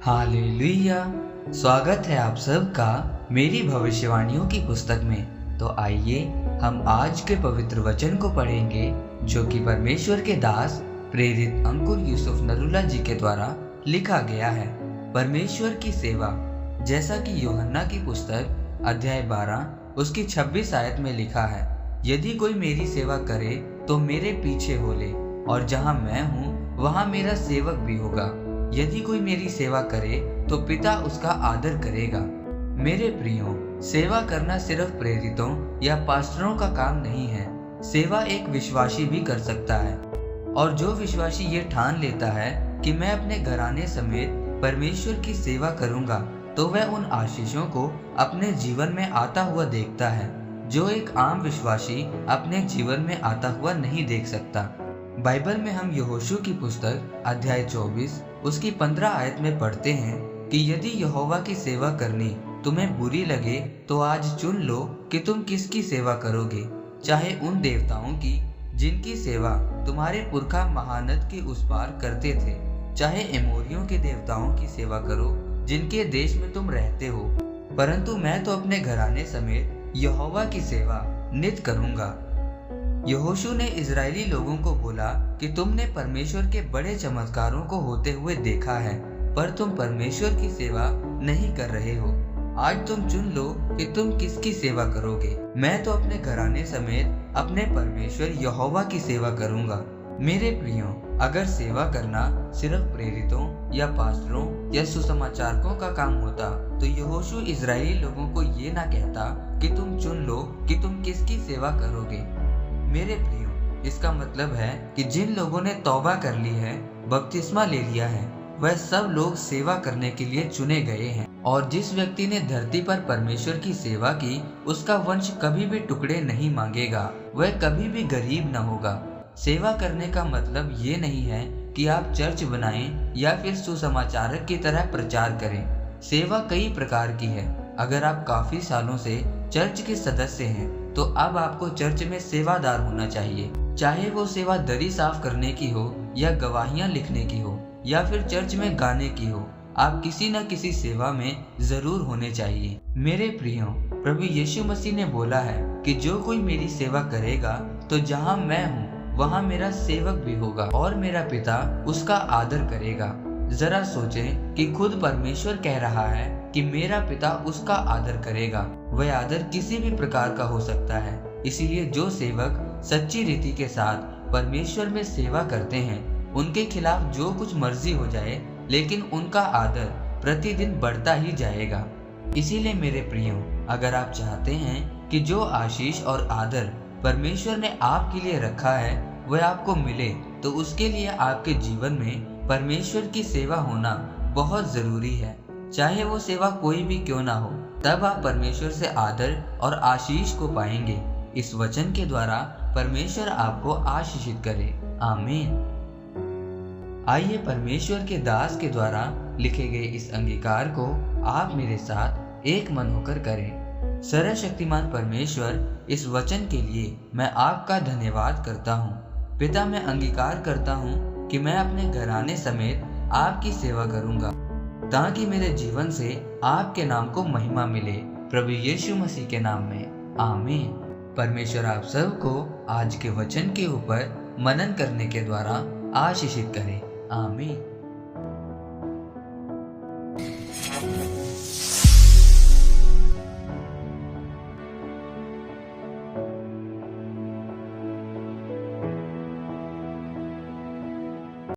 Hallelujah. स्वागत है आप सबका मेरी भविष्यवाणियों की पुस्तक में। तो आइए हम आज के पवित्र वचन को पढ़ेंगे जो कि परमेश्वर के दास प्रेरित अंकुर यूसुफ नरूला जी के द्वारा लिखा गया है। परमेश्वर की सेवा, जैसा कि यूहन्ना की पुस्तक अध्याय 12 उसकी 26 आयत में लिखा है, यदि कोई मेरी सेवा करे तो मेरे पीछे हो ले, और जहाँ मैं हूँ वहाँ मेरा सेवक भी होगा। यदि कोई मेरी सेवा करे तो पिता उसका आदर करेगा। मेरे प्रियो, सेवा करना सिर्फ प्रेरितों या पास्टरों का काम नहीं है। सेवा एक विश्वासी भी कर सकता है, और जो विश्वासी ये ठान लेता है कि मैं अपने घराने समेत परमेश्वर की सेवा करूंगा, तो वह उन आशीषों को अपने जीवन में आता हुआ देखता है जो एक आम विश्वासी अपने जीवन में आता हुआ नहीं देख सकता। बाइबल में हम यहोशू की पुस्तक अध्याय 24 उसकी 15 आयत में पढ़ते हैं कि यदि यहोवा की सेवा करनी तुम्हें बुरी लगे तो आज चुन लो कि तुम किसकी सेवा करोगे, चाहे उन देवताओं की जिनकी सेवा तुम्हारे पुरखा महानद के उस पार करते थे, चाहे एमोरियों के देवताओं की सेवा करो जिनके देश में तुम रहते हो, परंतु मैं तो अपने घराने समेत यहोवा की सेवा नित करूंगा। यहोशू ने इजरायली लोगों को बोला कि तुमने परमेश्वर के बड़े चमत्कारों को होते हुए देखा है, पर तुम परमेश्वर की सेवा नहीं कर रहे हो। आज तुम चुन लो कि तुम किसकी सेवा करोगे। मैं तो अपने घराने समेत अपने परमेश्वर यहोवा की सेवा करूंगा। मेरे प्रियो, अगर सेवा करना सिर्फ प्रेरितों या पास्टरों या सुसमाचारकों का काम होता तो यहोशू इजरायली लोगों को ये ना कहता कि तुम चुन लो कि तुम किसकी सेवा करोगे। मेरे प्रियो, इसका मतलब है कि जिन लोगों ने तौबा कर ली है, बपतिस्मा ले लिया है, वह सब लोग सेवा करने के लिए चुने गए हैं। और जिस व्यक्ति ने धरती पर परमेश्वर की सेवा की, उसका वंश कभी भी टुकड़े नहीं मांगेगा, वह कभी भी गरीब न होगा। सेवा करने का मतलब ये नहीं है कि आप चर्च बनाएं या फिर सुसमाचारक की तरह प्रचार करें। सेवा कई प्रकार की है। अगर आप काफी सालों से चर्च के सदस्य हैं तो अब आपको चर्च में सेवादार होना चाहिए, चाहे वो सेवा दरी साफ करने की हो या गवाहियां लिखने की हो या फिर चर्च में गाने की हो। आप किसी न किसी सेवा में जरूर होने चाहिए। मेरे प्रियो, प्रभु यीशु मसीह ने बोला है कि जो कोई मेरी सेवा करेगा तो जहाँ मैं हूँ वहाँ मेरा सेवक भी होगा और मेरा पिता उसका आदर करेगा। जरा सोचें कि खुद परमेश्वर कह रहा है कि मेरा पिता उसका आदर करेगा। वह आदर किसी भी प्रकार का हो सकता है। इसीलिए जो सेवक सच्ची रीति के साथ परमेश्वर में सेवा करते हैं, उनके खिलाफ जो कुछ मर्जी हो जाए, लेकिन उनका आदर प्रतिदिन बढ़ता ही जाएगा। इसीलिए मेरे प्रियो, अगर आप चाहते हैं कि जो आशीष और आदर परमेश्वर ने आपके लिए रखा है वह आपको मिले, तो उसके लिए आपके जीवन में परमेश्वर की सेवा होना बहुत जरूरी है। चाहे वो सेवा कोई भी क्यों ना हो, तब आप परमेश्वर से आदर और आशीष को पाएंगे। इस वचन के द्वारा परमेश्वर आपको आशीषित करे। आमीन। आइए परमेश्वर के दास के द्वारा लिखे गए इस अंगीकार को आप मेरे साथ एक मन होकर करें। सर्वशक्तिमान परमेश्वर, इस वचन के लिए मैं आपका धन्यवाद करता हूँ। पिता, मैं अंगीकार करता हूँ कि मैं अपने घराने समेत आपकी सेवा करूँगा, ताकि मेरे जीवन से आपके नाम को महिमा मिले। प्रभु यीशु मसीह के नाम में आमीन। परमेश्वर आप सबको आज के वचन के ऊपर मनन करने के द्वारा आशीषित करे। आमीन।